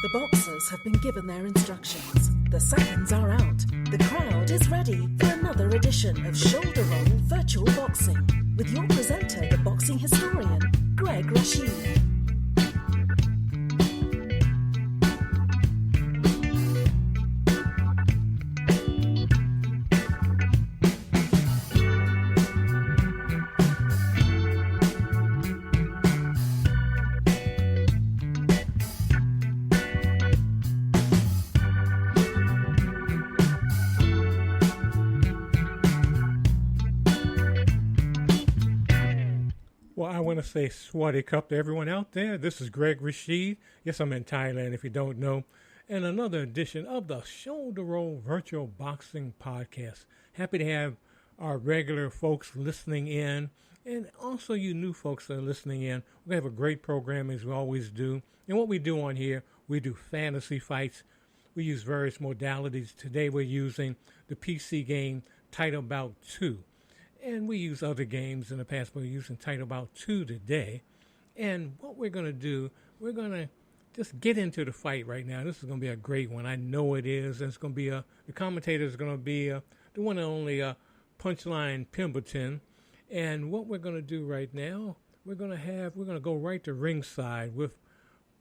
The boxers have been given their instructions. The seconds are out. The crowd is ready for another edition of Shoulder Roll Virtual Boxing with your presenter, the boxing historian, Greg Rashid. Well, I want to say Swaddy Cup to everyone out there. This is Greg Rashid. Yes, I'm in Thailand if you don't know. And another edition of the Shoulder Roll Virtual Boxing Podcast. Happy to have our regular folks listening in. And also you new folks that are listening in. We have a great program as we always do. And what we do on here, we do fantasy fights. We use various modalities. Today we're using the PC game Title Bout 2. And we use other games in the past, but we're using Title Bout 2 today. And what we're going to do, we're going to just get into the fight right now. This is going to be a great one. I know it is. And it's going to be the commentator is going to be the one and only Punchline Pemberton. And what we're going to do right now, we're going to go right to ringside with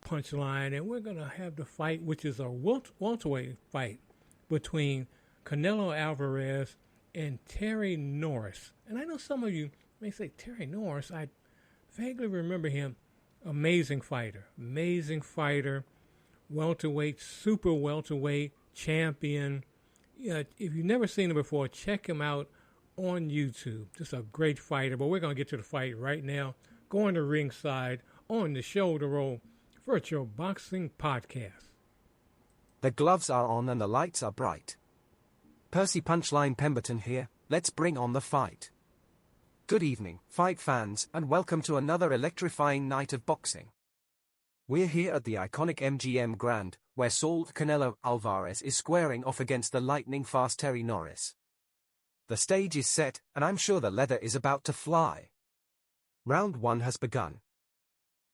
Punchline. And we're going to have the fight, which is a welterweight fight between Canelo Alvarez and Terry Norris. And I know some of you may say, Terry Norris, I vaguely remember him. Amazing fighter, welterweight, super welterweight, champion. If you've never seen him before, check him out on YouTube. Just a great fighter. But we're going to get to the fight right now. Going to ringside on the Shoulder Roll Virtual Boxing Podcast. The gloves are on and the lights are bright. Percy Punchline Pemberton here, let's bring on the fight. Good evening, fight fans, and welcome to another electrifying night of boxing. We're here at the iconic MGM Grand, where Saul Canelo Alvarez is squaring off against the lightning-fast Terry Norris. The stage is set, and I'm sure the leather is about to fly. Round 1 has begun.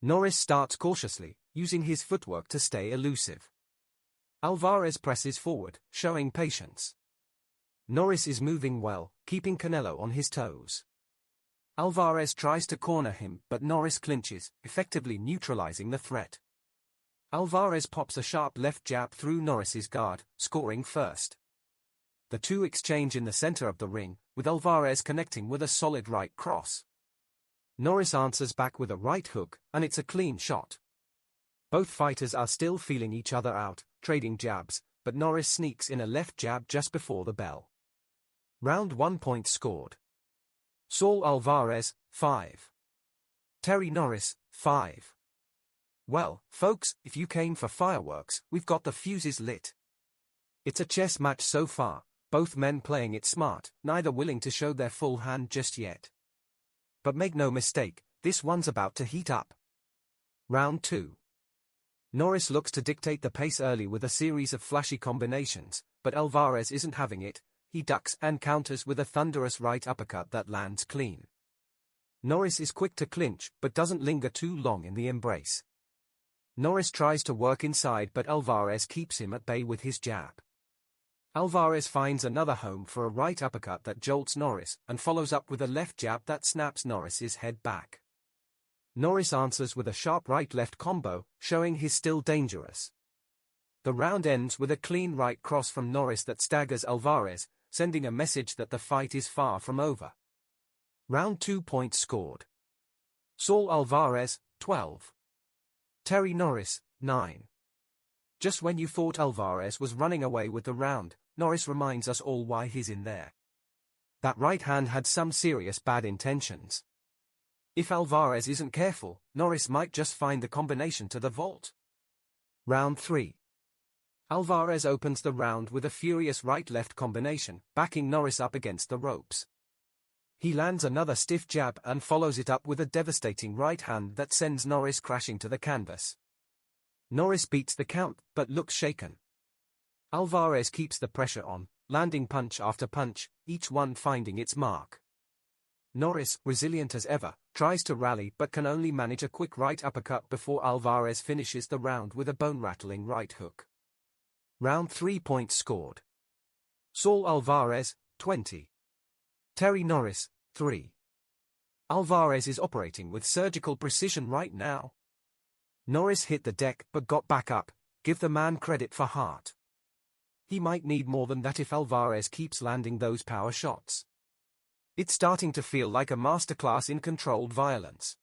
Norris starts cautiously, using his footwork to stay elusive. Alvarez presses forward, showing patience. Norris is moving well, keeping Canelo on his toes. Alvarez tries to corner him, but Norris clinches, effectively neutralizing the threat. Alvarez pops a sharp left jab through Norris's guard, scoring first. The two exchange in the center of the ring, with Alvarez connecting with a solid right cross. Norris answers back with a right hook, and it's a clean shot. Both fighters are still feeling each other out, trading jabs, but Norris sneaks in a left jab just before the bell. Round 1 point scored. Saul Alvarez, 5. Terry Norris, 5. Well, folks, if you came for fireworks, we've got the fuses lit. It's a chess match so far, both men playing it smart, neither willing to show their full hand just yet. But make no mistake, this one's about to heat up. Round 2. Norris looks to dictate the pace early with a series of flashy combinations, but Alvarez isn't having it. He ducks and counters with a thunderous right uppercut that lands clean. Norris is quick to clinch, but doesn't linger too long in the embrace. Norris tries to work inside, but Alvarez keeps him at bay with his jab. Alvarez finds another home for a right uppercut that jolts Norris, and follows up with a left jab that snaps Norris's head back. Norris answers with a sharp right-left combo, showing he's still dangerous. The round ends with a clean right cross from Norris that staggers Alvarez, sending a message that the fight is far from over. Round 2 points scored. Saul Alvarez, 12. Terry Norris, 9. Just when you thought Alvarez was running away with the round, Norris reminds us all why he's in there. That right hand had some serious bad intentions. If Alvarez isn't careful, Norris might just find the combination to the vault. Round 3. Alvarez opens the round with a furious right-left combination, backing Norris up against the ropes. He lands another stiff jab and follows it up with a devastating right hand that sends Norris crashing to the canvas. Norris beats the count, but looks shaken. Alvarez keeps the pressure on, landing punch after punch, each one finding its mark. Norris, resilient as ever, tries to rally but can only manage a quick right uppercut before Alvarez finishes the round with a bone-rattling right hook. Round 3 points scored. Saul Alvarez, 20. Terry Norris, 3. Alvarez is operating with surgical precision right now. Norris hit the deck but got back up, give the man credit for heart. He might need more than that if Alvarez keeps landing those power shots. It's starting to feel like a masterclass in controlled violence.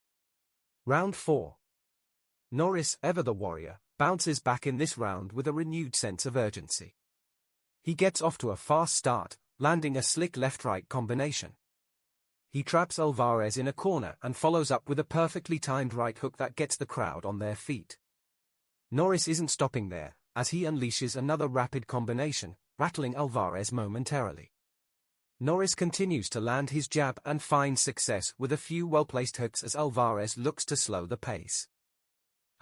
Round 4. Norris, ever the warrior, bounces back in this round with a renewed sense of urgency. He gets off to a fast start, landing a slick left-right combination. He traps Alvarez in a corner and follows up with a perfectly timed right hook that gets the crowd on their feet. Norris isn't stopping there, as he unleashes another rapid combination, rattling Alvarez momentarily. Norris continues to land his jab and finds success with a few well-placed hooks as Alvarez looks to slow the pace.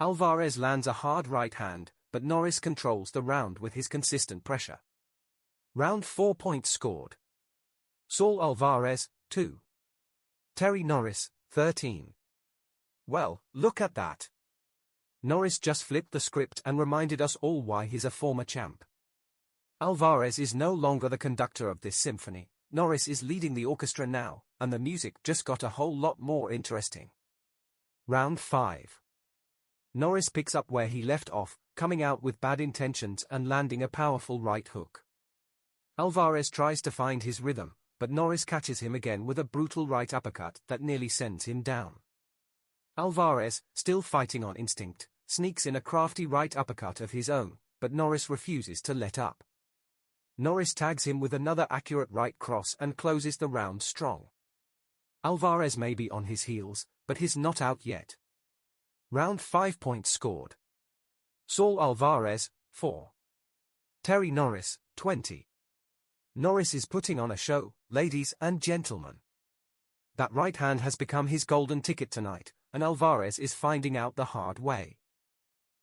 Alvarez lands a hard right hand, but Norris controls the round with his consistent pressure. Round 4 points scored. Saul Alvarez, 2. Terry Norris, 13. Well, look at that. Norris just flipped the script and reminded us all why he's a former champ. Alvarez is no longer the conductor of this symphony. Norris is leading the orchestra now, and the music just got a whole lot more interesting. Round 5. Norris picks up where he left off, coming out with bad intentions and landing a powerful right hook. Alvarez tries to find his rhythm, but Norris catches him again with a brutal right uppercut that nearly sends him down. Alvarez, still fighting on instinct, sneaks in a crafty right uppercut of his own, but Norris refuses to let up. Norris tags him with another accurate right cross and closes the round strong. Alvarez may be on his heels, but he's not out yet. Round 5 points scored. Saul Alvarez, 4. Terry Norris, 20. Norris is putting on a show, ladies and gentlemen. That right hand has become his golden ticket tonight, and Alvarez is finding out the hard way.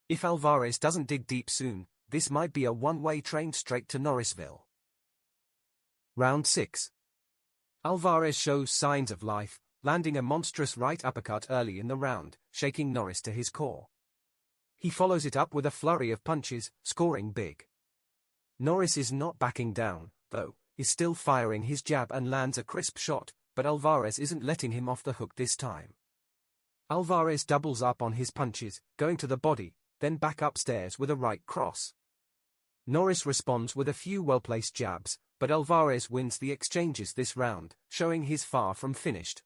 If Alvarez doesn't dig deep soon, this might be a one-way train straight to Norrisville. Round 6. Alvarez shows signs of life, landing a monstrous right uppercut early in the round, shaking Norris to his core. He follows it up with a flurry of punches, scoring big. Norris is not backing down, though, he's still firing his jab and lands a crisp shot, but Alvarez isn't letting him off the hook this time. Alvarez doubles up on his punches, going to the body, then back upstairs with a right cross. Norris responds with a few well-placed jabs, but Alvarez wins the exchanges this round, showing he's far from finished.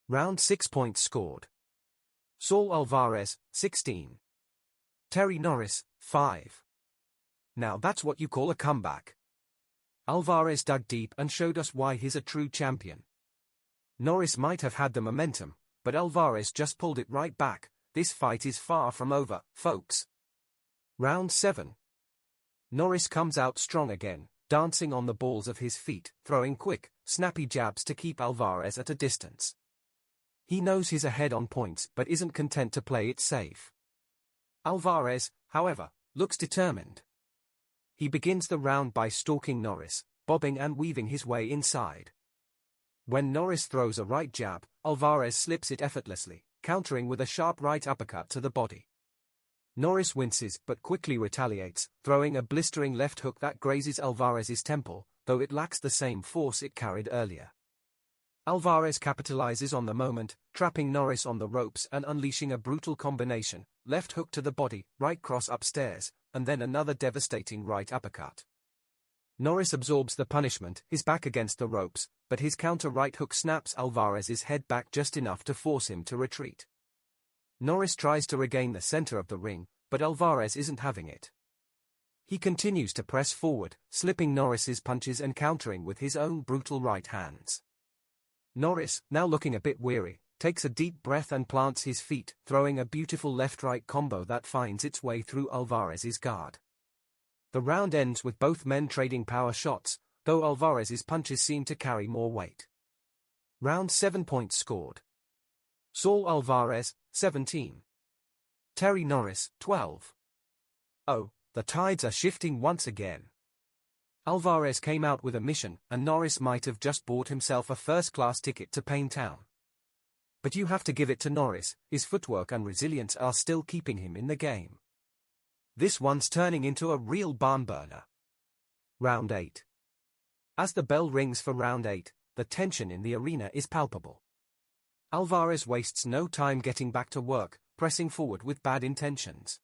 Round 6 points scored. Saul Alvarez, 16. Terry Norris, 5. Now that's what you call a comeback. Alvarez dug deep and showed us why he's a true champion. Norris might have had the momentum, but Alvarez just pulled it right back. This fight is far from over, folks. Round 7. Norris comes out strong again, dancing on the balls of his feet, throwing quick, snappy jabs to keep Alvarez at a distance. He knows he's ahead on points but isn't content to play it safe. Alvarez, however, looks determined. He begins the round by stalking Norris, bobbing and weaving his way inside. When Norris throws a right jab, Alvarez slips it effortlessly, countering with a sharp right uppercut to the body. Norris winces but quickly retaliates, throwing a blistering left hook that grazes Alvarez's temple, though it lacks the same force it carried earlier. Alvarez capitalizes on the moment, trapping Norris on the ropes and unleashing a brutal combination, left hook to the body, right cross upstairs, and then another devastating right uppercut. Norris absorbs the punishment, his back against the ropes, but his counter right hook snaps Alvarez's head back just enough to force him to retreat. Norris tries to regain the center of the ring, but Alvarez isn't having it. He continues to press forward, slipping Norris's punches and countering with his own brutal right hands. Norris, now looking a bit weary, takes a deep breath and plants his feet, throwing a beautiful left-right combo that finds its way through Alvarez's guard. The round ends with both men trading power shots, though Alvarez's punches seem to carry more weight. Round 7 points scored. Saul Alvarez, 17. Terry Norris, 12. Oh, the tides are shifting once again. Alvarez came out with a mission, and Norris might have just bought himself a first-class ticket to Pain Town. But you have to give it to Norris, his footwork and resilience are still keeping him in the game. This one's turning into a real barn burner. Round 8. As the bell rings for round 8, the tension in the arena is palpable. Alvarez wastes no time getting back to work, pressing forward with bad intentions.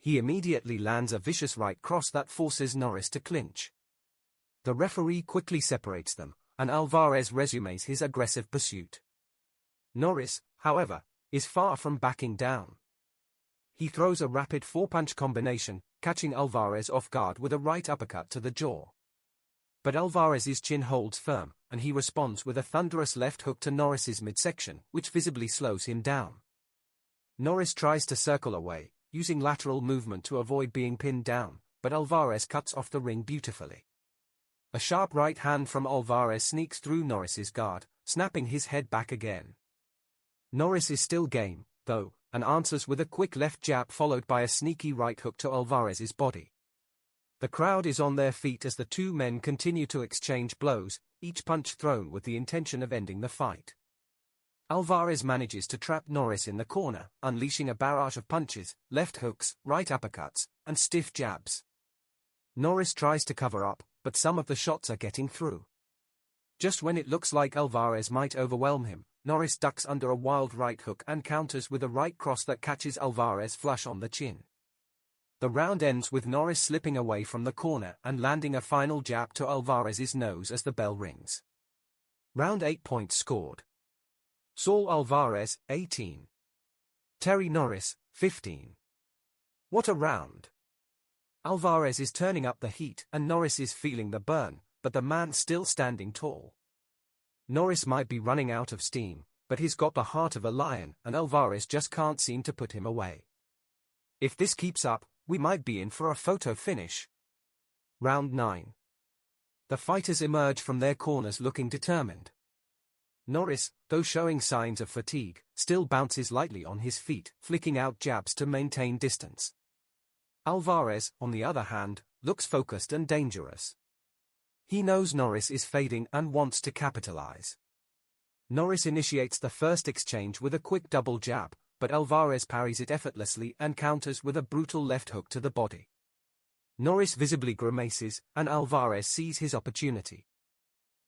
He immediately lands a vicious right cross that forces Norris to clinch. The referee quickly separates them, and Alvarez resumes his aggressive pursuit. Norris, however, is far from backing down. He throws a rapid four-punch combination, catching Alvarez off guard with a right uppercut to the jaw. But Alvarez's chin holds firm, and he responds with a thunderous left hook to Norris's midsection, which visibly slows him down. Norris tries to circle away, using lateral movement to avoid being pinned down, but Alvarez cuts off the ring beautifully. A sharp right hand from Alvarez sneaks through Norris's guard, snapping his head back again. Norris is still game, though, and answers with a quick left jab followed by a sneaky right hook to Alvarez's body. The crowd is on their feet as the two men continue to exchange blows, each punch thrown with the intention of ending the fight. Alvarez manages to trap Norris in the corner, unleashing a barrage of punches, left hooks, right uppercuts, and stiff jabs. Norris tries to cover up, but some of the shots are getting through. Just when it looks like Alvarez might overwhelm him, Norris ducks under a wild right hook and counters with a right cross that catches Alvarez flush on the chin. The round ends with Norris slipping away from the corner and landing a final jab to Alvarez's nose as the bell rings. Round 8 points scored. Saul Alvarez, 18. Terry Norris, 15. What a round. Alvarez is turning up the heat and Norris is feeling the burn, but the man's still standing tall. Norris might be running out of steam, but he's got the heart of a lion and Alvarez just can't seem to put him away. If this keeps up, we might be in for a photo finish. Round 9. The fighters emerge from their corners looking determined. Norris, though showing signs of fatigue, still bounces lightly on his feet, flicking out jabs to maintain distance. Alvarez, on the other hand, looks focused and dangerous. He knows Norris is fading and wants to capitalize. Norris initiates the first exchange with a quick double jab, but Alvarez parries it effortlessly and counters with a brutal left hook to the body. Norris visibly grimaces, and Alvarez sees his opportunity.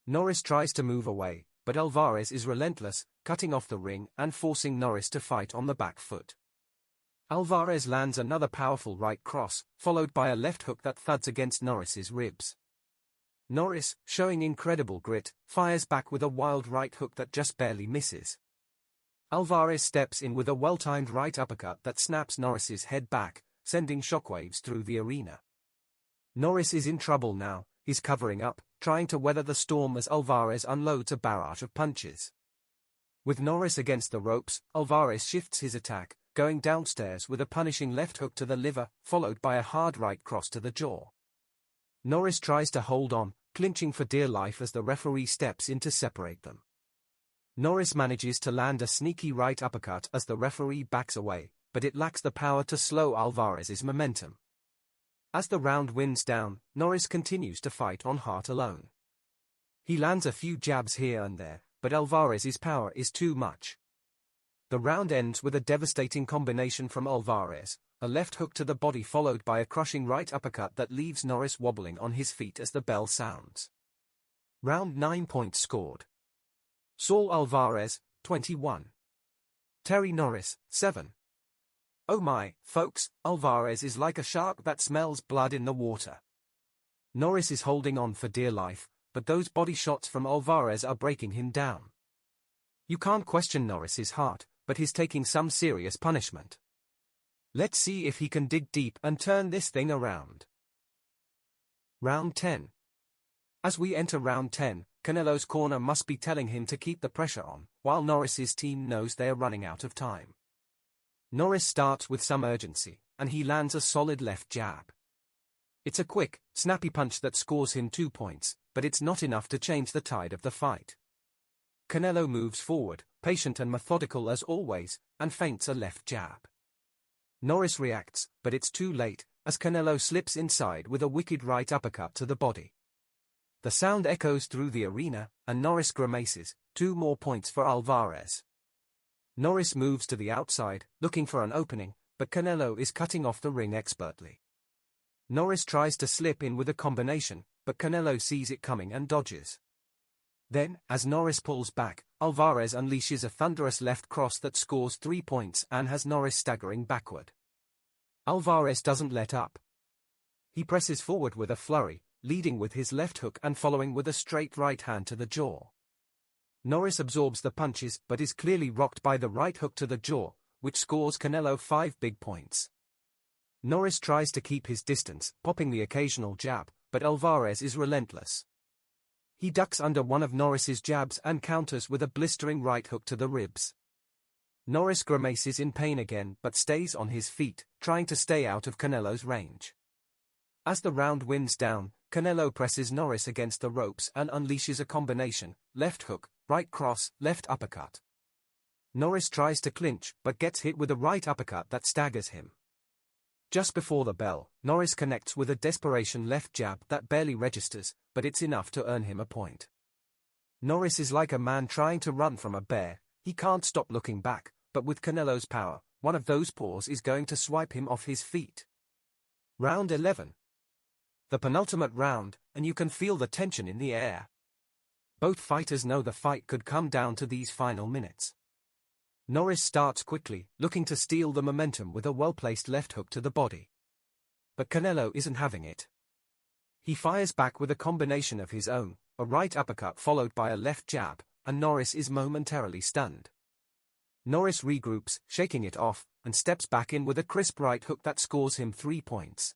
Norris tries to move away, but Alvarez is relentless, cutting off the ring and forcing Norris to fight on the back foot. Alvarez lands another powerful right cross, followed by a left hook that thuds against Norris's ribs. Norris, showing incredible grit, fires back with a wild right hook that just barely misses. Alvarez steps in with a well-timed right uppercut that snaps Norris's head back, sending shockwaves through the arena. Norris is in trouble now, he's covering up, trying to weather the storm as Alvarez unloads a barrage of punches. With Norris against the ropes, Alvarez shifts his attack, going downstairs with a punishing left hook to the liver, followed by a hard right cross to the jaw. Norris tries to hold on, clinching for dear life as the referee steps in to separate them. Norris manages to land a sneaky right uppercut as the referee backs away, but it lacks the power to slow Alvarez's momentum. As the round winds down, Norris continues to fight on heart alone. He lands a few jabs here and there, but Alvarez's power is too much. The round ends with a devastating combination from Alvarez, a left hook to the body followed by a crushing right uppercut that leaves Norris wobbling on his feet as the bell sounds. Round 9 points scored. Saul Alvarez, 21. Terry Norris, 7. Oh my, folks, Alvarez is like a shark that smells blood in the water. Norris is holding on for dear life, but those body shots from Alvarez are breaking him down. You can't question Norris's heart, but he's taking some serious punishment. Let's see if he can dig deep and turn this thing around. Round 10. As we enter round 10, Canelo's corner must be telling him to keep the pressure on, while Norris's team knows they are running out of time. Norris starts with some urgency, and he lands a solid left jab. It's a quick, snappy punch that scores him 2 points, but it's not enough to change the tide of the fight. Canelo moves forward, patient and methodical as always, and feints a left jab. Norris reacts, but it's too late, as Canelo slips inside with a wicked right uppercut to the body. The sound echoes through the arena, and Norris grimaces, 2 more points for Alvarez. Norris moves to the outside, looking for an opening, but Canelo is cutting off the ring expertly. Norris tries to slip in with a combination, but Canelo sees it coming and dodges. Then, as Norris pulls back, Alvarez unleashes a thunderous left cross that scores 3 points and has Norris staggering backward. Alvarez doesn't let up. He presses forward with a flurry, leading with his left hook and following with a straight right hand to the jaw. Norris absorbs the punches but is clearly rocked by the right hook to the jaw, which scores Canelo 5 big points. Norris tries to keep his distance, popping the occasional jab, but Alvarez is relentless. He ducks under one of Norris's jabs and counters with a blistering right hook to the ribs. Norris grimaces in pain again but stays on his feet, trying to stay out of Canelo's range. As the round winds down, Canelo presses Norris against the ropes and unleashes a combination, left hook, right cross, left uppercut. Norris tries to clinch but gets hit with a right uppercut that staggers him. Just before the bell, Norris connects with a desperation left jab that barely registers, but it's enough to earn him a point. Norris is like a man trying to run from a bear. He can't stop looking back, but with Canelo's power, one of those paws is going to swipe him off his feet. Round 11. The penultimate round, and you can feel the tension in the air. Both fighters know the fight could come down to these final minutes. Norris starts quickly, looking to steal the momentum with a well-placed left hook to the body. But Canelo isn't having it. He fires back with a combination of his own, a right uppercut followed by a left jab, and Norris is momentarily stunned. Norris regroups, shaking it off, and steps back in with a crisp right hook that scores him 3 points.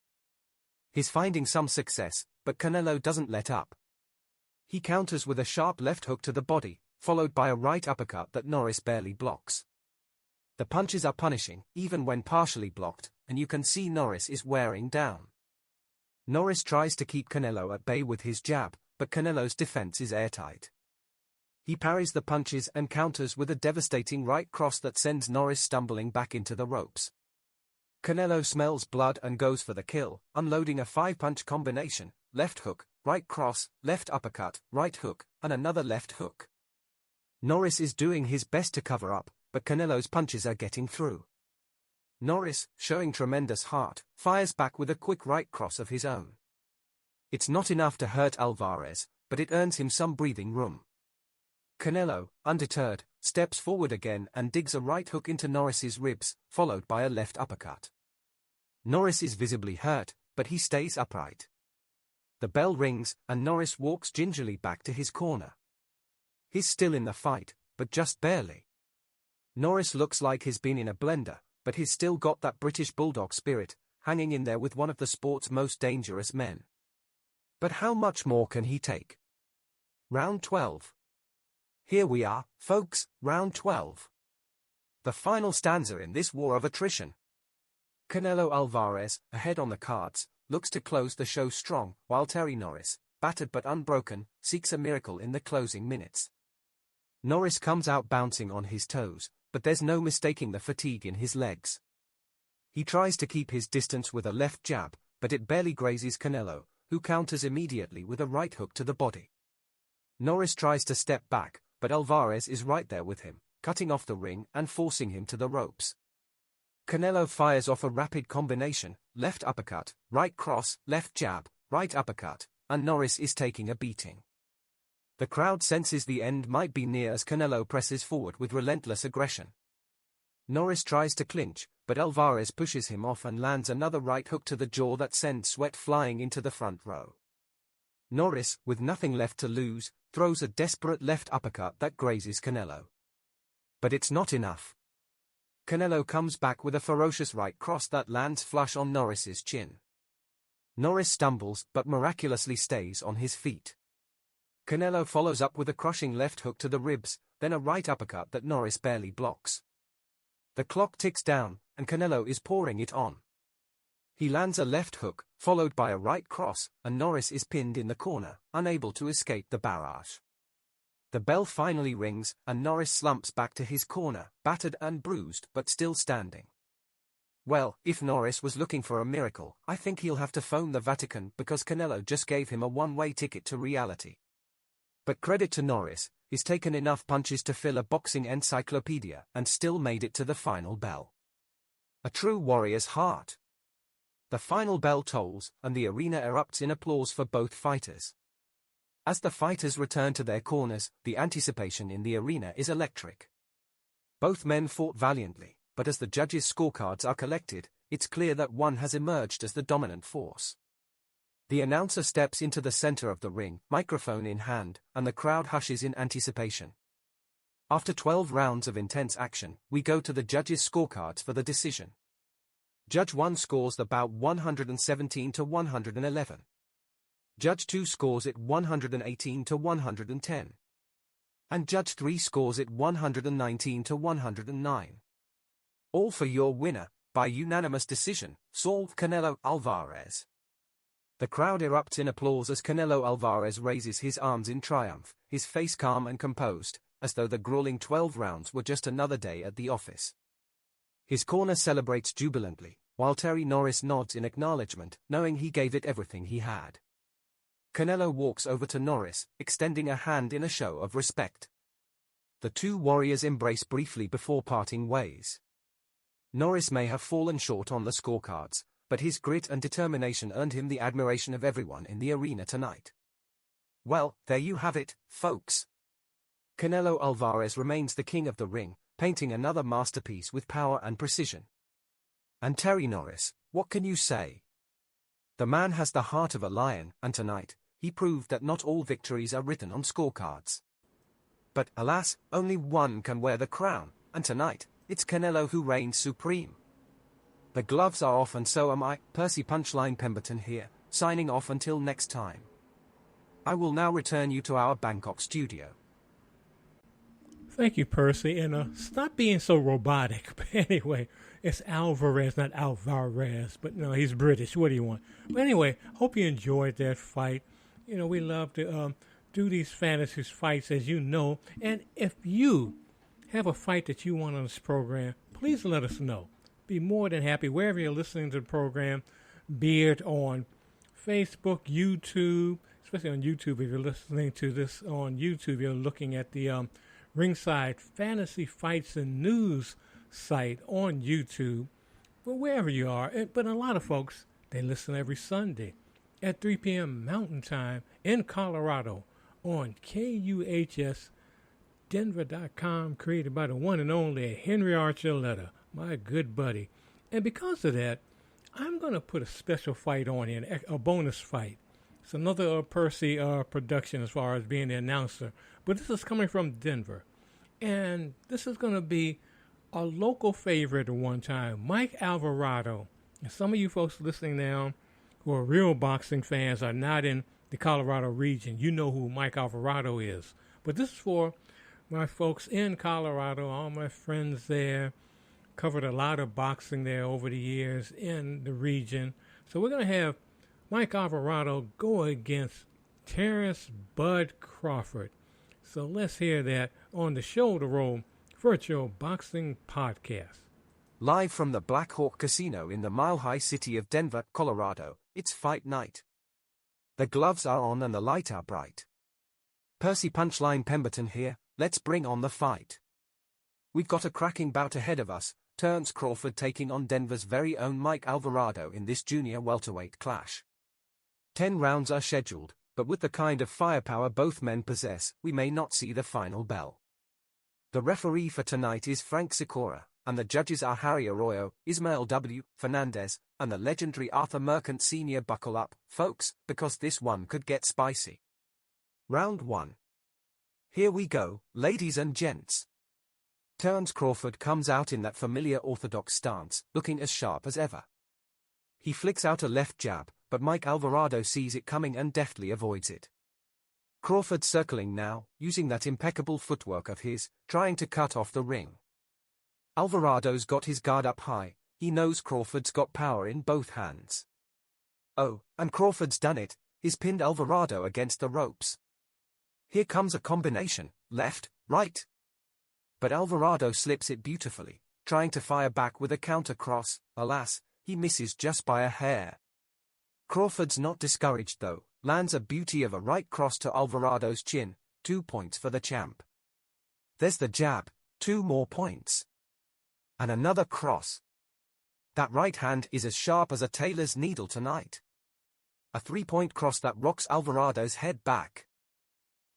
He's finding some success, but Canelo doesn't let up. He counters with a sharp left hook to the body, followed by a right uppercut that Norris barely blocks. The punches are punishing, even when partially blocked, and you can see Norris is wearing down. Norris tries to keep Canelo at bay with his jab, but Canelo's defense is airtight. He parries the punches and counters with a devastating right cross that sends Norris stumbling back into the ropes. Canelo smells blood and goes for the kill, unloading a 5-punch combination, left hook, right cross, left uppercut, right hook, and another left hook. Norris is doing his best to cover up, but Canelo's punches are getting through. Norris, showing tremendous heart, fires back with a quick right cross of his own. It's not enough to hurt Alvarez, but it earns him some breathing room. Canelo, undeterred, steps forward again and digs a right hook into Norris's ribs, followed by a left uppercut. Norris is visibly hurt, but he stays upright. The bell rings, and Norris walks gingerly back to his corner. He's still in the fight, but just barely. Norris looks like he's been in a blender, but he's still got that British bulldog spirit, hanging in there with one of the sport's most dangerous men. But how much more can he take? Round 12. Here we are, folks, round 12. The final stanza in this war of attrition. Canelo Alvarez, ahead on the cards, looks to close the show strong, while Terry Norris, battered but unbroken, seeks a miracle in the closing minutes. Norris comes out bouncing on his toes, but there's no mistaking the fatigue in his legs. He tries to keep his distance with a left jab, but it barely grazes Canelo, who counters immediately with a right hook to the body. Norris tries to step back, but Alvarez is right there with him, cutting off the ring and forcing him to the ropes. Canelo fires off a rapid combination, left uppercut, right cross, left jab, right uppercut, and Norris is taking a beating. The crowd senses the end might be near as Canelo presses forward with relentless aggression. Norris tries to clinch, but Alvarez pushes him off and lands another right hook to the jaw that sends sweat flying into the front row. Norris, with nothing left to lose, throws a desperate left uppercut that grazes Canelo. But it's not enough. Canelo comes back with a ferocious right cross that lands flush on Norris's chin. Norris stumbles but miraculously stays on his feet. Canelo follows up with a crushing left hook to the ribs, then a right uppercut that Norris barely blocks. The clock ticks down, and Canelo is pouring it on. He lands a left hook, followed by a right cross, and Norris is pinned in the corner, unable to escape the barrage. The bell finally rings, and Norris slumps back to his corner, battered and bruised but still standing. Well, if Norris was looking for a miracle, I think he'll have to phone the Vatican because Canelo just gave him a one-way ticket to reality. But credit to Norris, he's taken enough punches to fill a boxing encyclopedia and still made it to the final bell. A true warrior's heart. The final bell tolls, and the arena erupts in applause for both fighters. As the fighters return to their corners, the anticipation in the arena is electric. Both men fought valiantly, but as the judges' scorecards are collected, it's clear that one has emerged as the dominant force. The announcer steps into the center of the ring, microphone in hand, and the crowd hushes in anticipation. After 12 rounds of intense action, we go to the judges' scorecards for the decision. Judge 1 scores the bout 117 to 111. Judge 2 scores it 118 to 110. And Judge 3 scores it 119 to 109. All for your winner, by unanimous decision, Saul Canelo Alvarez. The crowd erupts in applause as Canelo Alvarez raises his arms in triumph, his face calm and composed, as though the grueling 12 rounds were just another day at the office. His corner celebrates jubilantly, while Terry Norris nods in acknowledgement, knowing he gave it everything he had. Canelo walks over to Norris, extending a hand in a show of respect. The two warriors embrace briefly before parting ways. Norris may have fallen short on the scorecards, but his grit and determination earned him the admiration of everyone in the arena tonight. Well, there you have it, folks. Canelo Alvarez remains the king of the ring, painting another masterpiece with power and precision. And Terry Norris, what can you say? The man has the heart of a lion, and tonight, he proved that not all victories are written on scorecards. But, alas, only one can wear the crown, and tonight, it's Canelo who reigns supreme. The gloves are off and so am I, Percy Punchline Pemberton here, signing off until next time. I will now return you to our Bangkok studio. Thank you, Percy, and stop being so robotic. But anyway, it's Alvarez, not Alvarez, but no, he's British. What do you want? But anyway, hope you enjoyed that fight. You know, we love to do these fantasy fights, as you know, and if you have a fight that you want on this program, please let us know. Be more than happy wherever you're listening to the program, be it on Facebook, YouTube, especially on YouTube. If you're listening to this on YouTube, you're looking at the Ringside Fantasy Fights and News site on YouTube, but wherever you are. But a lot of folks, they listen every Sunday at 3 p.m. Mountain Time in Colorado on KUHS Denver.com, created by the one and only Henry Archuleta, my good buddy. And because of that, I'm going to put a special fight on here, a bonus fight. It's another Percy production as far as being the announcer. But this is coming from Denver. And this is going to be a local favorite at one time, Mike Alvarado. And some of you folks listening now who are real boxing fans are not in the Colorado region. You know who Mike Alvarado is. But this is for my folks in Colorado, all my friends there. Covered a lot of boxing there over the years in the region. So we're going to have Mike Alvarado go against Terrence Bud Crawford. So let's hear that on the Shoulder Roll Virtual Boxing Podcast. Live from the Black Hawk Casino in the mile-high city of Denver, Colorado, it's fight night. The gloves are on and the lights are bright. Percy Punchline Pemberton here, let's bring on the fight. We've got a cracking bout ahead of us, Terrence Crawford taking on Denver's very own Mike Alvarado in this junior welterweight clash. 10 rounds are scheduled, but with the kind of firepower both men possess, we may not see the final bell. The referee for tonight is Frank Sikora, and the judges are Harry Arroyo, Ismael W. Fernandez, and the legendary Arthur Mercant Sr. Buckle up, folks, because this one could get spicy. Round 1. Here we go, ladies and gents. Terrence Crawford comes out in that familiar orthodox stance, looking as sharp as ever. He flicks out a left jab, but Mike Alvarado sees it coming and deftly avoids it. Crawford circling now, using that impeccable footwork of his, trying to cut off the ring. Alvarado's got his guard up high, he knows Crawford's got power in both hands. Oh, and Crawford's done it, he's pinned Alvarado against the ropes. Here comes a combination, left, right. But Alvarado slips it beautifully, trying to fire back with a counter cross. Alas, he misses just by a hair. Crawford's not discouraged though, lands a beauty of a right cross to Alvarado's chin, 2 points for the champ. There's the jab, 2 more points. And another cross. That right hand is as sharp as a tailor's needle tonight. A 3-point cross that rocks Alvarado's head back.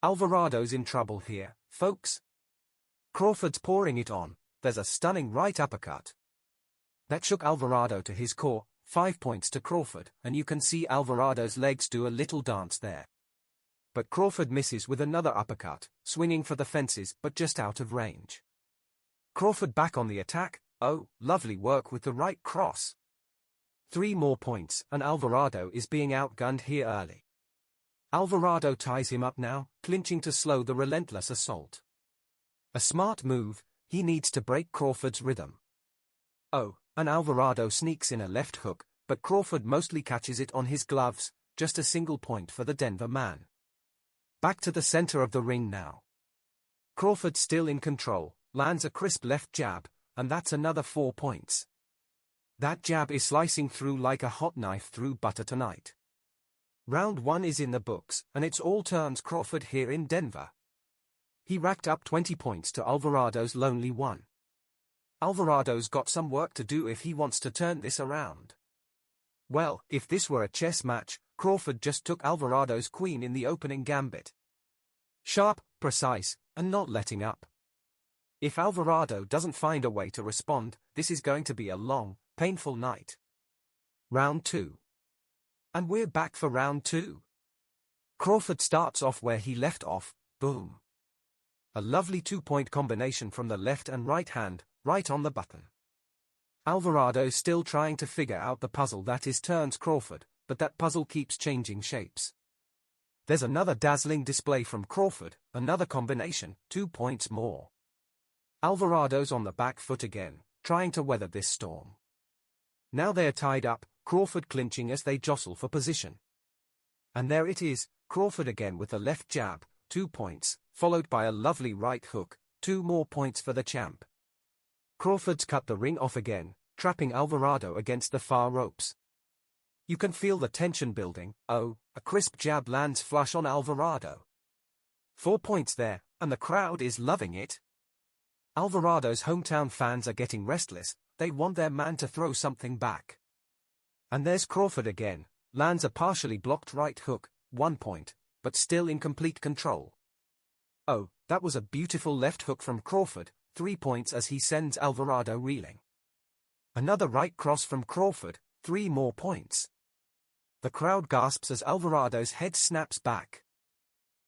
Alvarado's in trouble here, folks. Crawford's pouring it on. There's a stunning right uppercut. That shook Alvarado to his core, 5 points to Crawford, and you can see Alvarado's legs do a little dance there. But Crawford misses with another uppercut, swinging for the fences but just out of range. Crawford back on the attack. Oh, lovely work with the right cross. 3 more points, and Alvarado is being outgunned here early. Alvarado ties him up now, clinching to slow the relentless assault. A smart move, he needs to break Crawford's rhythm. Oh, and Alvarado sneaks in a left hook, but Crawford mostly catches it on his gloves, just a single point for the Denver man. Back to the center of the ring now. Crawford still in control, lands a crisp left jab, and that's another 4 points. That jab is slicing through like a hot knife through butter tonight. Round 1 is in the books, and it's all turns Crawford here in Denver. He racked up 20 points to Alvarado's lonely 1. Alvarado's got some work to do if he wants to turn this around. Well, if this were a chess match, Crawford just took Alvarado's queen in the opening gambit. Sharp, precise, and not letting up. If Alvarado doesn't find a way to respond, this is going to be a long, painful night. Round 2. And we're back for round 2. Crawford starts off where he left off, boom. A lovely 2-point combination from the left and right hand, right on the button. Alvarado's still trying to figure out the puzzle that is turns Crawford, but that puzzle keeps changing shapes. There's another dazzling display from Crawford, another combination, 2 points more. Alvarado's on the back foot again, trying to weather this storm. Now they're tied up, Crawford clinching as they jostle for position. And there it is, Crawford again with the left jab, 2 points, followed by a lovely right hook, 2 more points for the champ. Crawford's cut the ring off again, trapping Alvarado against the far ropes. You can feel the tension building. Oh, a crisp jab lands flush on Alvarado. 4 points there, and the crowd is loving it. Alvarado's hometown fans are getting restless, they want their man to throw something back. And there's Crawford again, lands a partially blocked right hook, 1 point, but still in complete control. Oh, that was a beautiful left hook from Crawford, 3 points as he sends Alvarado reeling. Another right cross from Crawford, 3 more points. The crowd gasps as Alvarado's head snaps back.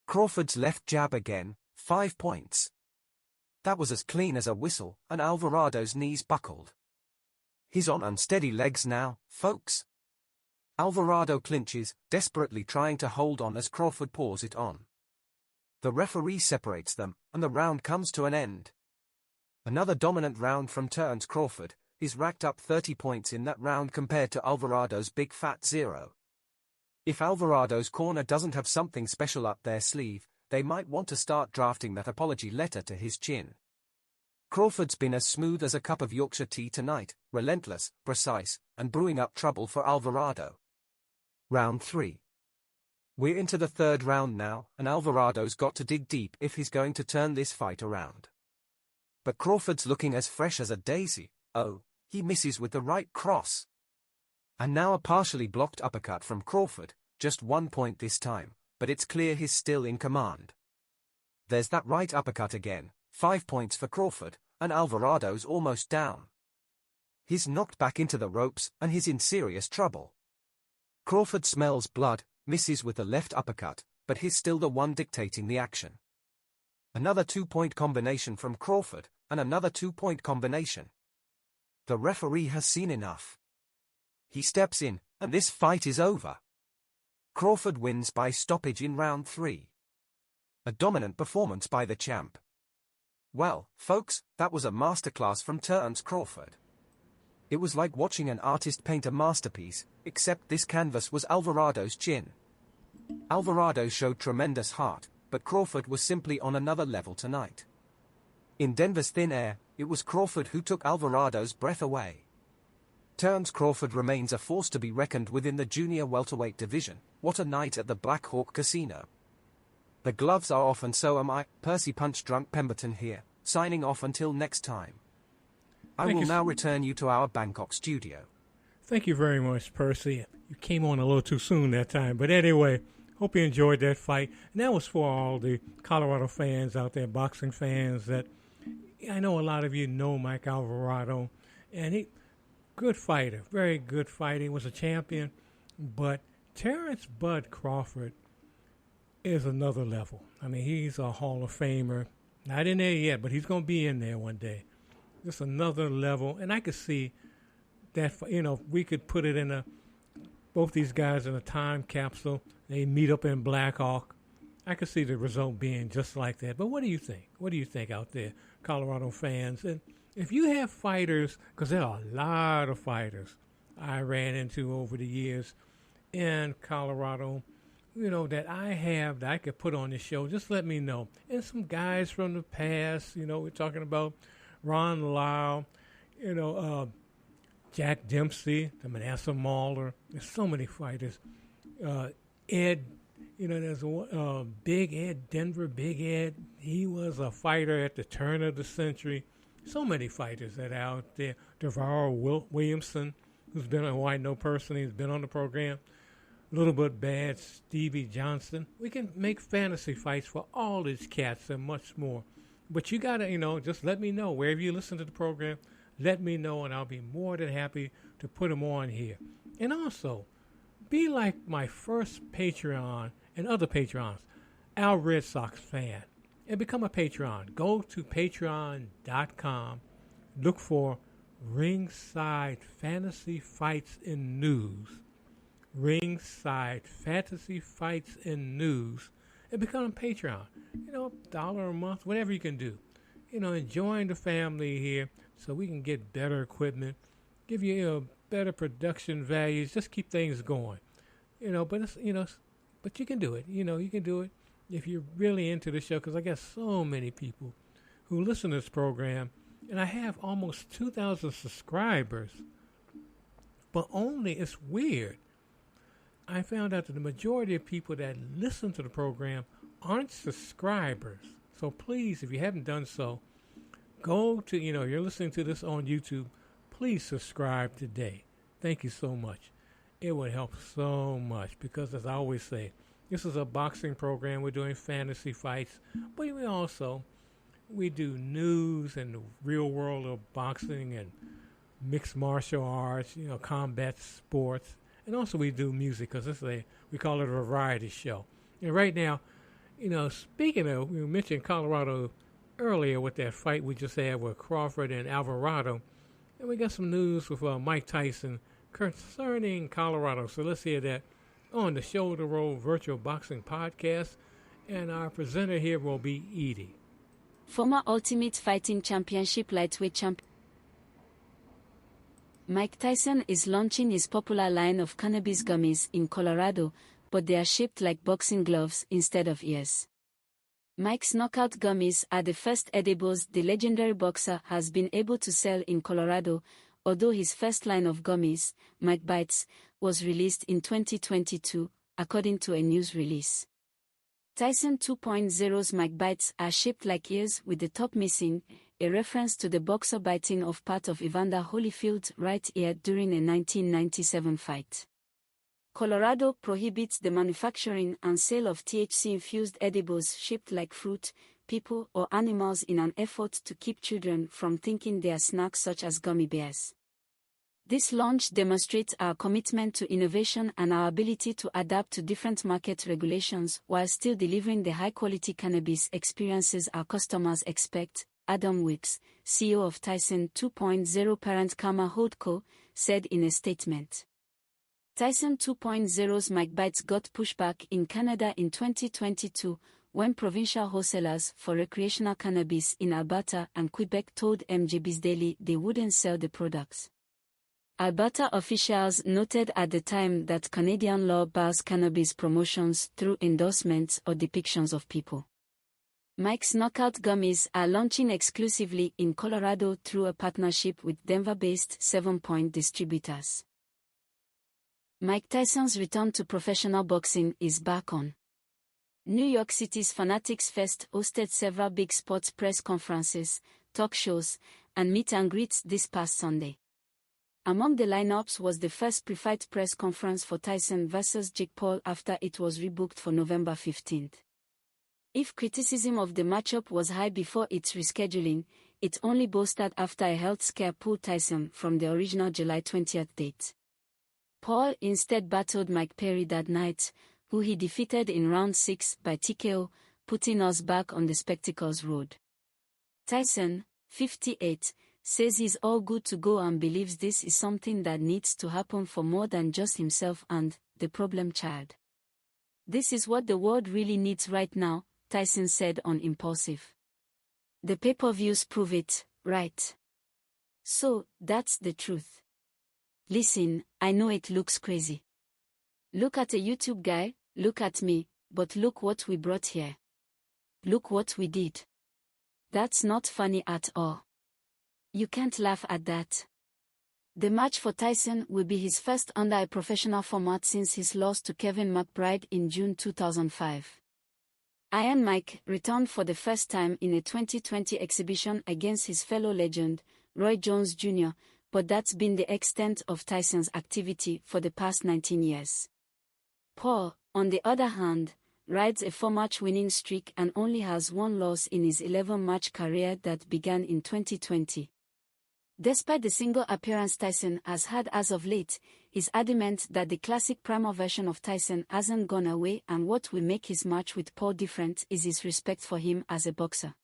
Crawford's left jab again, 5 points. That was as clean as a whistle, and Alvarado's knees buckled. He's on unsteady legs now, folks. Alvarado clinches, desperately trying to hold on as Crawford pours it on. The referee separates them, and the round comes to an end. Another dominant round from turns Crawford. He's racked up 30 points in that round compared to Alvarado's big fat 0. If Alvarado's corner doesn't have something special up their sleeve, they might want to start drafting that apology letter to his chin. Crawford's been as smooth as a cup of Yorkshire tea tonight, relentless, precise, and brewing up trouble for Alvarado. Round 3. We're into the third round now, and Alvarado's got to dig deep if he's going to turn this fight around. But Crawford's looking as fresh as a daisy. Oh, he misses with the right cross. And now a partially blocked uppercut from Crawford, just 1 point this time, but it's clear he's still in command. There's that right uppercut again, 5 points for Crawford, and Alvarado's almost down. He's knocked back into the ropes, and he's in serious trouble. Crawford smells blood, misses with the left uppercut, but he's still the one dictating the action. Another 2-point combination from Crawford, and another 2-point combination. The referee has seen enough. He steps in, and this fight is over. Crawford wins by stoppage in round 3. A dominant performance by the champ. Well, folks, that was a masterclass from Terence Crawford. It was like watching an artist paint a masterpiece, except this canvas was Alvarado's chin. Alvarado showed tremendous heart, but Crawford was simply on another level tonight. In Denver's thin air, it was Crawford who took Alvarado's breath away. Terence Crawford remains a force to be reckoned with in the junior welterweight division. What a night at the Black Hawk Casino. The gloves are off and so am I. Percy Punch Drunk Pemberton here, signing off until next time. I will now return you to our Bangkok studio. Thank you very much, Percy. You came on a little too soon that time. But anyway, hope you enjoyed that fight. And that was for all the Colorado fans out there, boxing fans, that I know a lot of you know Mike Alvarado. And he, good fighter, very good fighter. He was a champion. But Terence Bud Crawford is another level. I mean, he's a Hall of Famer. Not in there yet, but he's going to be in there one day. Just another level. And I could see that, you know, we could put it in both these guys in a time capsule. They meet up in Black Hawk. I could see the result being just like that. But what do you think? What do you think out there, Colorado fans? And if you have fighters, because there are a lot of fighters I ran into over the years in Colorado, you know, that I could put on the show, just let me know. And some guys from the past, you know, we're talking about Ron Lyle, you know, Jack Dempsey, the Manasseh Mauler. There's so many fighters. Ed, you know, there's Big Ed Denver, Big Ed. He was a fighter at the turn of the century. So many fighters that are out there. DeVar Williamson, who's been on, who I know personally, has been on the program. Little But Bad, Stevie Johnson. We can make fantasy fights for all these cats and much more. But you got to, you know, just let me know. Wherever you listen to the program, let me know, and I'll be more than happy to put them on here. And also, be like my first Patreon and other Patreons, our Red Sox fan, and become a Patreon. Go to patreon.com, look for Ringside Fantasy Fights and News. Ringside Fantasy Fights and News, and become a Patreon. You know, $1 a month, whatever you can do. You know, enjoying the family here so we can get better equipment, give you better production values, just keep things going. You know, but it's, you know, but you can do it. You know, you can do it if you're really into the show, because I got so many people who listen to this program, and I have almost 2,000 subscribers, but only, it's weird, I found out that the majority of people that listen to the program aren't subscribers. So please, if you haven't done so, go to, you know, you're listening to this on YouTube, please subscribe today. Thank you so much. It would help so much because, as I always say, this is a boxing program. We're doing fantasy fights, but we do news and the real world of boxing and mixed martial arts, you know, combat sports. And also we do music because we call it a variety show. And right now, you know, speaking of, we mentioned Colorado earlier with that fight we just had with Crawford and Alvarado. And we got some news with Mike Tyson concerning Colorado. So let's hear that on the Shoulder Roll Virtual Boxing Podcast. And our presenter here will be Edie. Former Ultimate Fighting Championship lightweight champion Mike Tyson is launching his popular line of cannabis gummies in Colorado, but they are shaped like boxing gloves instead of ears. Mike's Knockout gummies are the first edibles the legendary boxer has been able to sell in Colorado, although his first line of gummies, Mike Bites, was released in 2022, according to a news release. Tyson 2.0's Mike Bites are shaped like ears with the top missing, a reference to the boxer biting off part of Evander Holyfield's right ear during a 1997 fight. Colorado prohibits the manufacturing and sale of THC-infused edibles shaped like fruit, people, or animals in an effort to keep children from thinking they are snacks such as gummy bears. This launch demonstrates our commitment to innovation and our ability to adapt to different market regulations while still delivering the high-quality cannabis experiences our customers expect, Adam Wicks, CEO of Tyson 2.0 parent Karma Holdco, said in a statement. Tyson 2.0's Mike Bites got pushback in Canada in 2022 when provincial wholesalers for recreational cannabis in Alberta and Quebec told MJBizDaily Daily they wouldn't sell the products. Alberta officials noted at the time that Canadian law bars cannabis promotions through endorsements or depictions of people. Mike's Knockout Gummies are launching exclusively in Colorado through a partnership with Denver-based 7 Point distributors. Mike Tyson's return to professional boxing is back on. New York City's Fanatics Fest hosted several big sports press conferences, talk shows, and meet and greets this past Sunday. Among the lineups was the first pre-fight press conference for Tyson vs. Jake Paul after it was rebooked for November 15th. If criticism of the matchup was high before its rescheduling, it only bolstered after a health scare pulled Tyson from the original July 20th date. Paul instead battled Mike Perry that night, who he defeated in round 6 by TKO, putting us back on the spectacles road. Tyson, 58, says he's all good to go and believes this is something that needs to happen for more than just himself and the problem child. "This is what the world really needs right now," Tyson said on Impulsive. "The pay-per-views prove it, right? So, that's the truth. Listen, I know it looks crazy. Look at a YouTube guy, look at me, but look what we brought here. Look what we did. That's not funny at all. You can't laugh at that." The match for Tyson will be his first under a professional format since his loss to Kevin McBride in June 2005. Iron Mike returned for the first time in a 2020 exhibition against his fellow legend, Roy Jones Jr., but that's been the extent of Tyson's activity for the past 19 years. Paul, on the other hand, rides a 4-match winning streak and only has one loss in his 11-match career that began in 2020. Despite the single appearance Tyson has had as of late, he's adamant that the classic primal version of Tyson hasn't gone away, and what will make his match with Paul different is his respect for him as a boxer.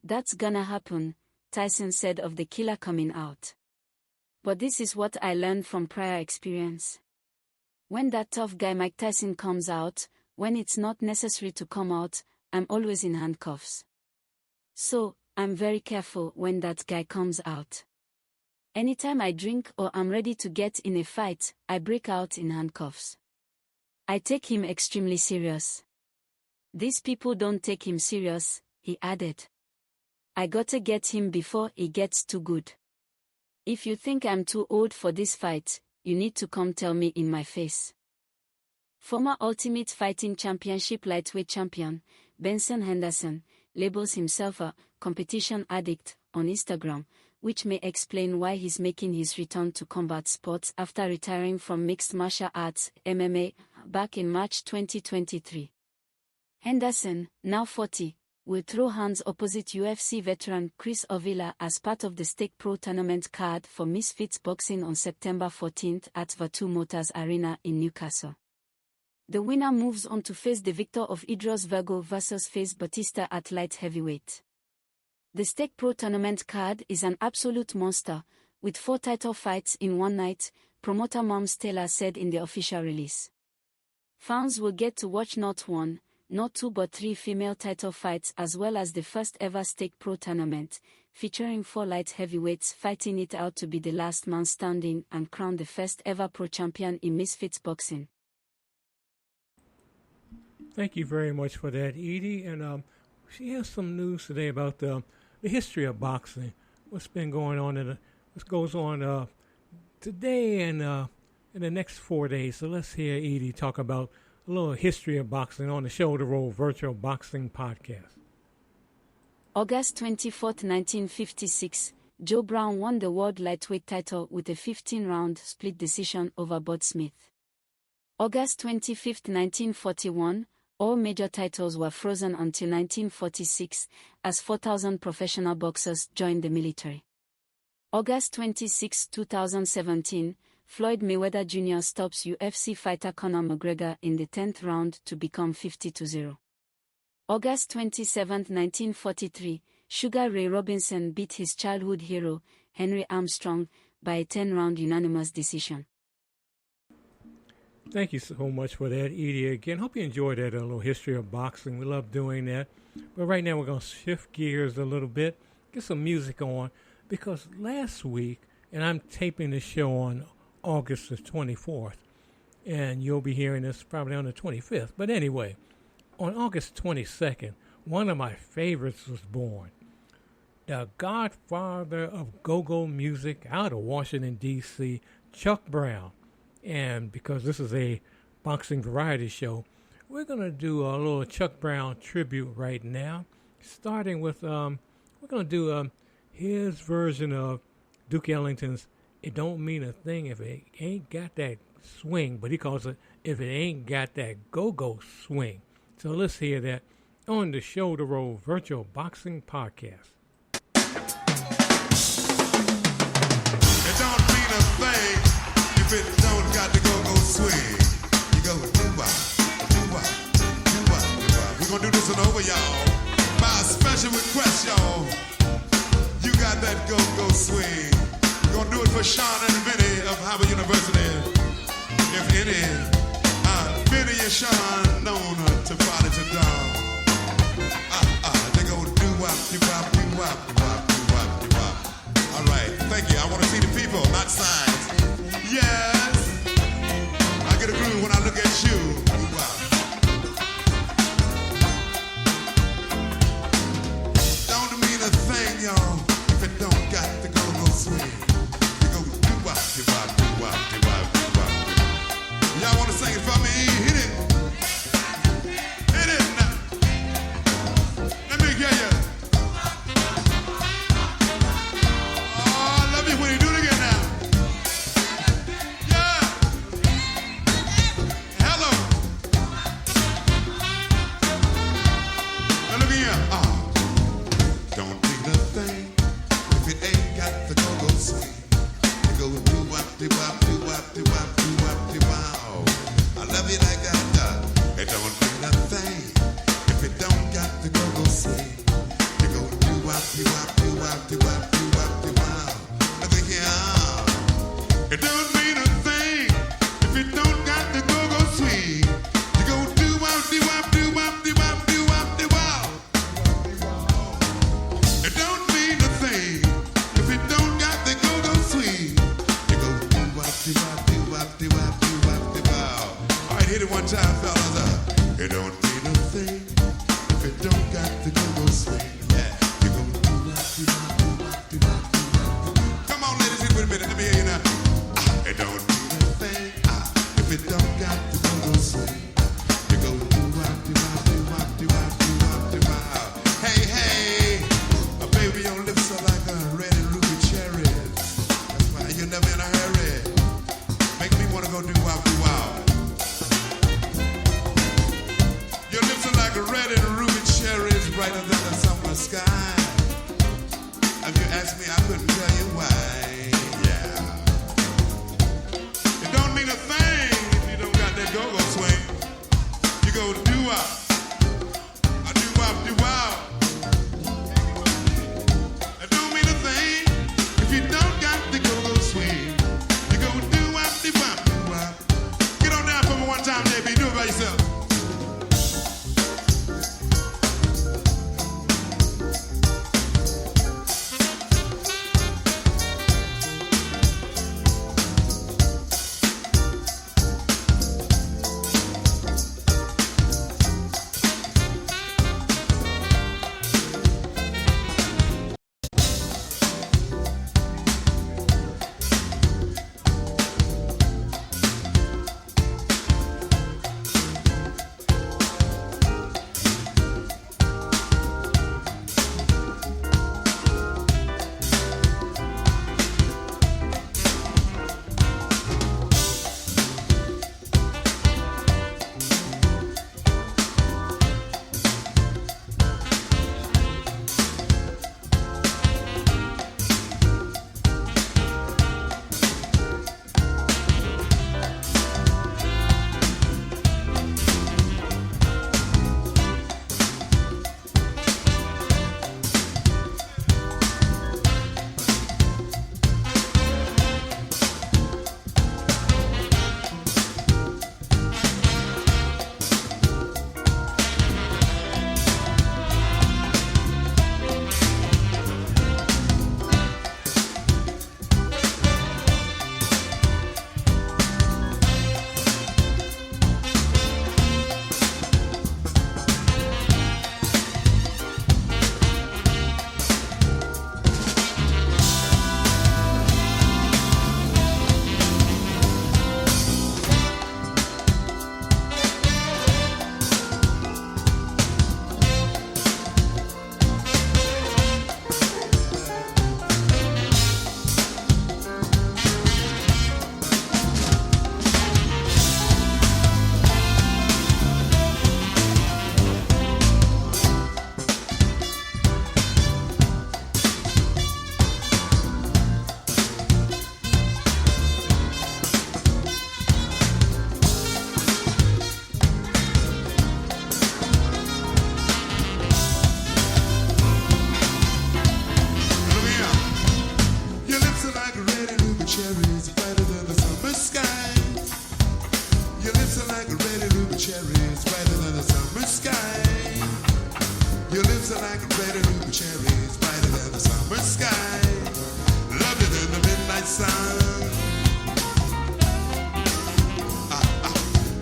"That's gonna happen," Tyson said of the killer coming out. "But this is what I learned from prior experience. When that tough guy Mike Tyson comes out, when it's not necessary to come out, I'm always in handcuffs. So, I'm very careful when that guy comes out. Anytime I drink or I'm ready to get in a fight, I break out in handcuffs. I take him extremely serious. These people don't take him serious," he added. "I gotta get him before he gets too good. If you think I'm too old for this fight, you need to come tell me in my face." Former Ultimate Fighting Championship lightweight champion, Benson Henderson, labels himself a competition addict on Instagram, which may explain why he's making his return to combat sports after retiring from mixed martial arts (MMA) back in March 2023. Henderson, now 40, will throw hands opposite UFC veteran Chris Avila as part of the Stake Pro tournament card for Misfits Boxing on September 14th at Vatu Motors Arena in Newcastle. The winner moves on to face the victor of Idros Virgo vs. Face Batista at light heavyweight. The Stake Pro tournament card is an absolute monster, with 4 title fights in one night, promoter Moms Taylor said in the official release. Fans will get to watch not 1, not 2 but 3 female title fights, as well as the first ever Stake Pro tournament, featuring 4 light heavyweights fighting it out to be the last man standing and crown the first ever pro champion in Misfits Boxing. Thank you very much for that, Edie. And she has some news today about the history of boxing. What's been going on what goes on today and in the next 4 days. So let's hear Edie talk about a little history of boxing on the Shoulder Roll Virtual Boxing Podcast. August 24, 1956, Joe Brown won the world lightweight title with a 15-round split decision over Bud Smith. August 25, 1941, all major titles were frozen until 1946, as 4,000 professional boxers joined the military. August 26, 2017, Floyd Mayweather Jr. stops UFC fighter Conor McGregor in the 10th round to become 50-0. August 27, 1943, Sugar Ray Robinson beat his childhood hero, Henry Armstrong, by a 10-round unanimous decision. Thank you so much for that, Edie. Again, hope you enjoyed that little history of boxing. We love doing that. But right now we're going to shift gears a little bit, get some music on, because last week, and I'm taping the show on August the 24th, and you'll be hearing this probably on the 25th. But anyway, on August 22nd, one of my favorites was born. The godfather of go-go music out of Washington, D.C., Chuck Brown. And because this is a boxing variety show, we're going to do a little Chuck Brown tribute right now, starting with, we're going to do his version of Duke Ellington's It Don't Mean a Thing If It Ain't Got That Swing, but he calls it If It Ain't Got That Go-Go Swing. So let's hear that on the Shoulder Roll Virtual Boxing Podcast. It don't mean a thing if it don't got the go-go swing. You go do-wop, do-wop, do-wop, do-wop. We're gonna do this one over, y'all. My special request, y'all. You got that go-go swing. We're gonna do it for Sean and Vinny of Howard University. If any, Vinny and Sean known to party to dawn. They go do-wop, do-wop, do-wop, do-wop, do-wop, do-wop. All right, thank you. I want to see the people, not signs. Yes. I get a groove when I look at you. Wow. Don't mean a thing, y'all, if it don't got the go-go swing. You go do-wop, do-wop, do-wop, do-wop, do-wop. Y'all want to sing it for me? Hit it. Hit it now. Let me hear you. When you do it again now. Yeah. Hello. Now look here. Don't mean a thing if it ain't got the go-go swing. You go do-wop, do-wop, do-wop, do-wop, do-wop, do-wop. I love you like that. It don't mean a thing if it don't got the go-go swing. You go do-wop, do-wop, do-wop, do-wop, do-wop, do-wop. It don't mean a thing if it don't got the go-go swing. You go do-wop, do-wop, do-wop, do-wop, do-wop, do-wop. It don't mean a thing if it don't got the go-go swing. You go do-wop, do-wop, do-wop, do-wop, do-wop, do-wop. All right, hit it one time, fellas. It don't mean a thing if it don't got the go-go swing. Yeah, you go do-wop, do-wop, do-wop, do-wop, do-wop. Come on, ladies, hit it with a minute. Let me hear you now. It don't mean a thing if it don't got the go-go swing. You go do-wop, do-wop, do-wop, do-wop, do-wop, do-wop. Hey, hey, baby, your lips are like a red and ruby cherries. That's why you're never in a hurry. Make me want to go do-wop, do-wop. Your lips are like a red and ruby cherries, brighter than the summer sky. If you ask me, I couldn't tell you why. Don't mean a thing if you don't got that go-go swing. You go do-wop, do-wop, do-wop. It don't mean a thing if you don't got the go-go swing.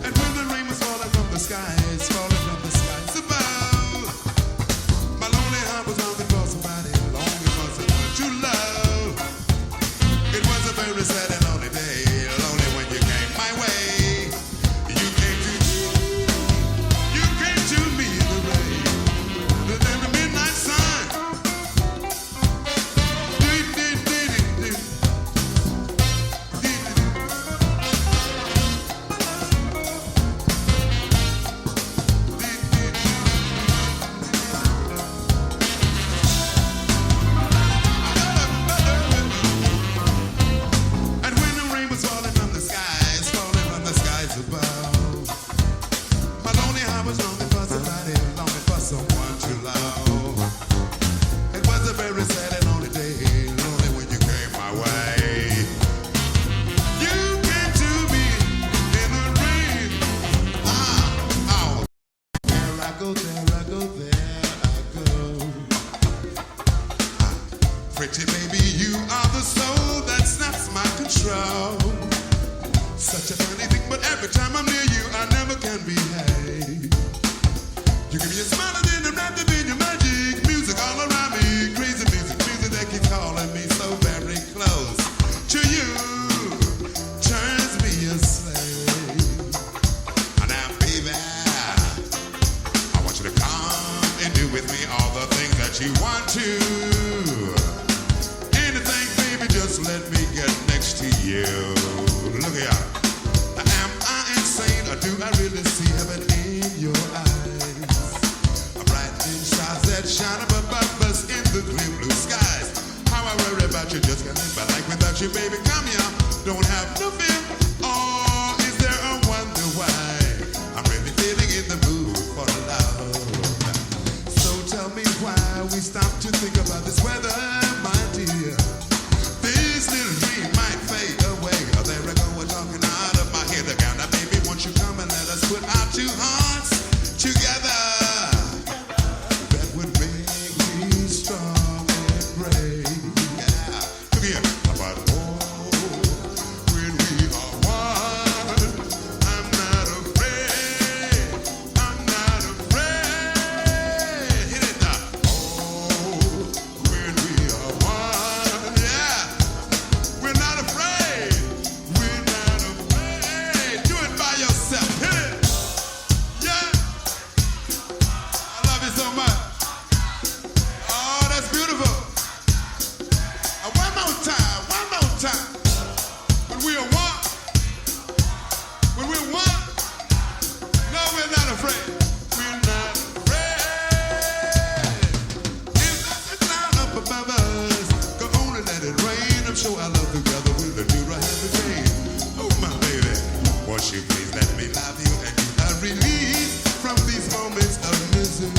And when the rain was falling from the skies, falling from the skies above, my lonely heart was longing for somebody, longing for someone to love. It was a very sad and lonely day, lonely when you came my way. You came to me in the rain, in the midnight sun. And when the rain was falling from the skies above, my lonely heart was longing for somebody, longing for someone to love. It was a very sad and lonely day, lonely when you came my way. You came to me in the rain. Oh, there I go, there I go, there I go. Pretty baby, you are the soul that snaps my control. Such a funny thing, but every time I'm near you, I never can behave. You give me a smile and then I'm wrapped up in your magic. Music all around me, crazy music that keeps calling me so very close to you. Turns me a slave. Now, baby, I want you to come and do with me all the things that you want to. Anything, baby, just let me get next to you. Look here. Am I insane or do I really see heaven in your eyes? Brightening stars that shine above us in the clear blue skies. How I worry about you, just can't live my life without you, baby. Come here, don't have no fear. Oh, is there a wonder why I'm really feeling in the mood for love? So tell me why we stop to think about this weather, my dear. This little dream might fade away. Oh, there I go, we're talking out of my head again. Now, baby, won't you come and let us put our two hearts together? That would make me strong and brave. Yeah. Look here. But oh, when we are one, I'm not afraid. I'm not afraid. Hit it now. Oh, when we are one, yeah. We're not afraid. We're not afraid. Do it by yourself. Hit it. Yeah. I love you so much. Oh, that's beautiful. One more time. One more time. When we are one. When we're one. No, we're not afraid. We're not afraid. If the cloud up above us, go on and let it rain. I'm sure our love together will endure a happy day. Oh, my baby, won't you please let me love you and you are released from these moments of misery.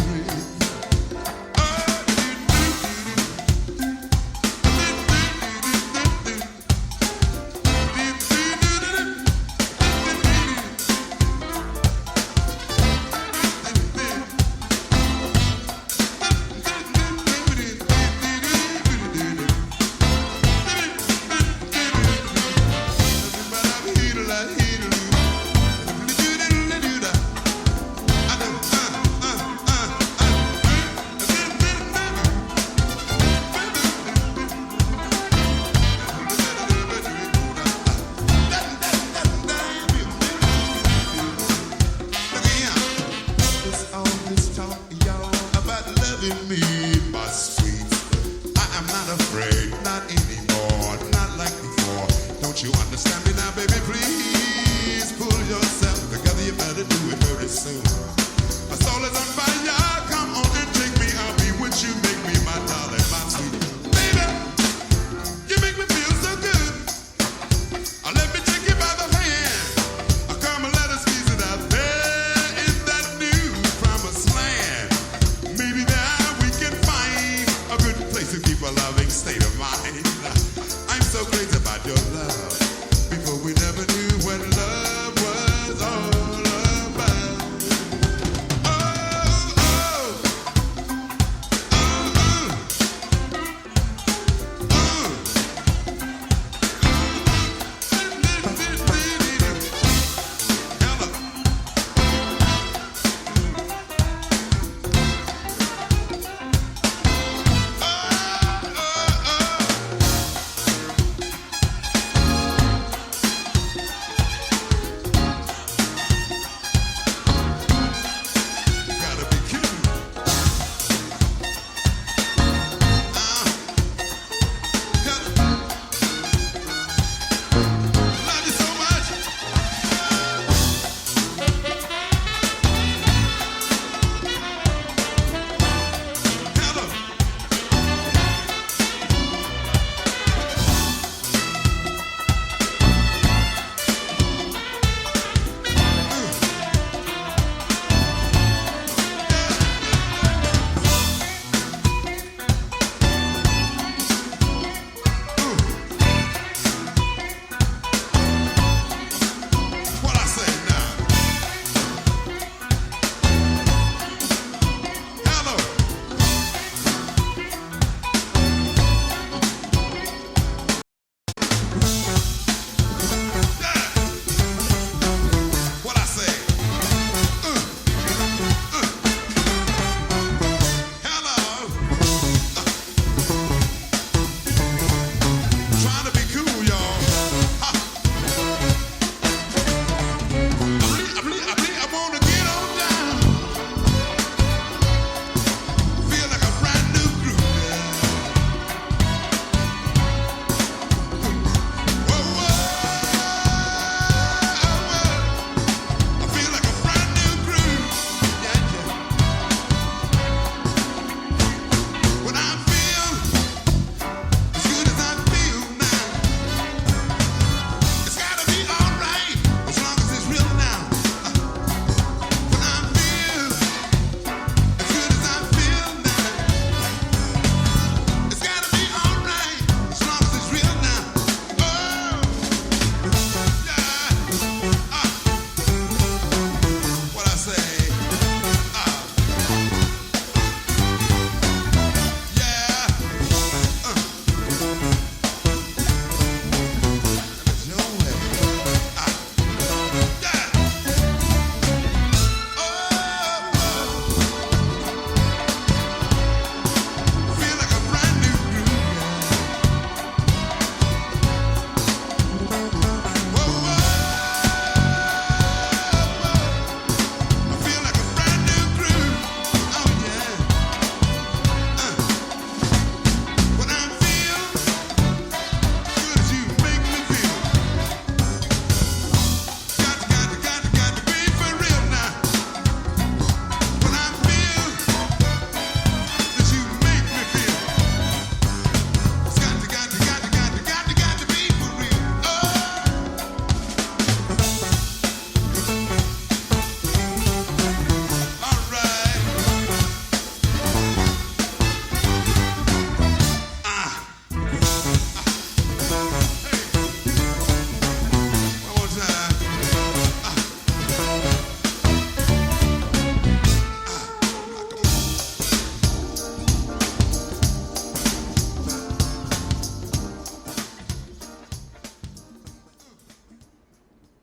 state of mind. I'm so crazy about your love.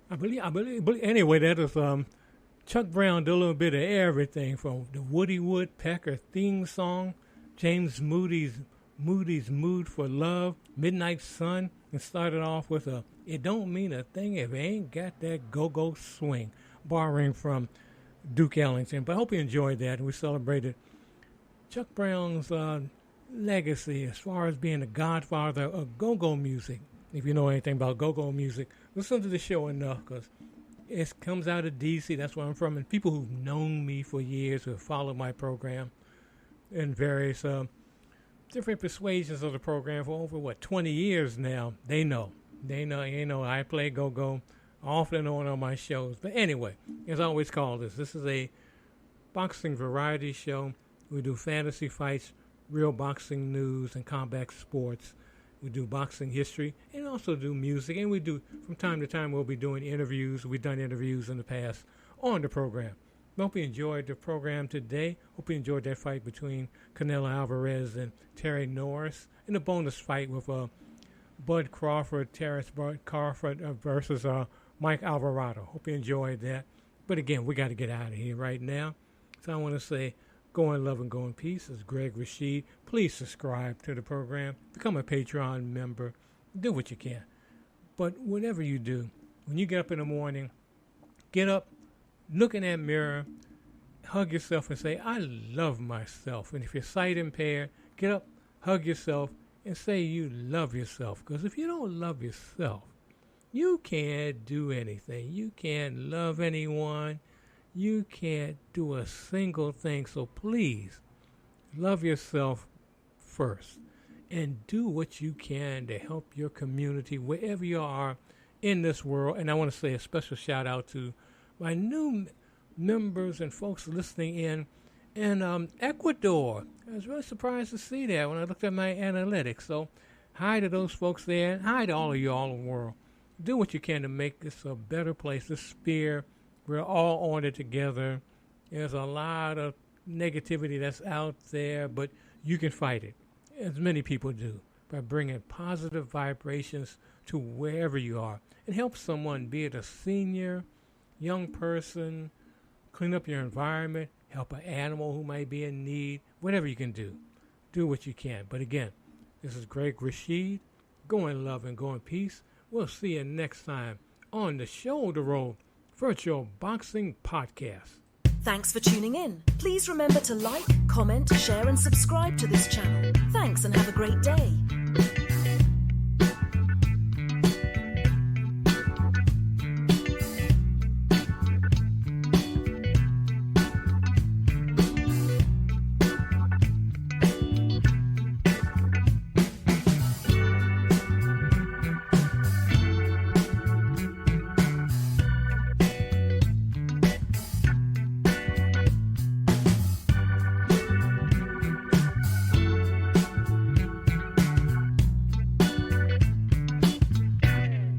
I believe. Anyway, that is Chuck Brown did a little bit of everything from the Woody Woodpecker theme song, James Moody's Mood for Love, Midnight Sun, and started off with It Don't Mean a Thing If It Ain't Got That Go-Go Swing, borrowing from Duke Ellington. But I hope you enjoyed that. We celebrated Chuck Brown's legacy as far as being the godfather of go-go music. If you know anything about go-go music, listen to the show enough, because it comes out of D.C. That's where I'm from. And people who've known me for years, who have followed my program in various different persuasions of the program for over, 20 years now, they know. I play go-go off and on my shows. But anyway, as I always call this is a boxing variety show. We do fantasy fights, real boxing news, and combat sports. We do boxing history and also do music. And we do, from time to time, we'll be doing interviews. We've done interviews in the past on the program. Hope you enjoyed the program today. Hope you enjoyed that fight between Canelo Alvarez and Terry Norris. And the bonus fight with Bud Crawford, Terrence Bud Crawford versus Mike Alvarado. Hope you enjoyed that. But again, we got to get out of here right now. So I want to say, go in love and go in peace. It's Greg Rashid. Please subscribe to the program. Become a Patreon member. Do what you can. But whatever you do, when you get up in the morning, get up, look in that mirror, hug yourself and say, I love myself. And if you're sight impaired, get up, hug yourself, and say you love yourself. Because if you don't love yourself, you can't do anything. You can't love anyone. You can't do a single thing. So please, love yourself first. And do what you can to help your community wherever you are in this world. And I want to say a special shout out to my new members and folks listening in Ecuador. I was really surprised to see that when I looked at my analytics. So hi to those folks there, and hi to all of you all over the world. Do what you can to make this a better place, this sphere. We're all on it together. There's a lot of negativity that's out there, but you can fight it, as many people do, by bringing positive vibrations to wherever you are. And help someone, be it a senior, young person, clean up your environment, help an animal who might be in need, whatever you can do. Do what you can. But again, this is Greg Rashid. Go in love and go in peace. We'll see you next time on the Shoulder Roll Virtual Boxing Podcast. Thanks for tuning in. Please remember to like, comment, share and subscribe to this channel. Thanks and have a great day.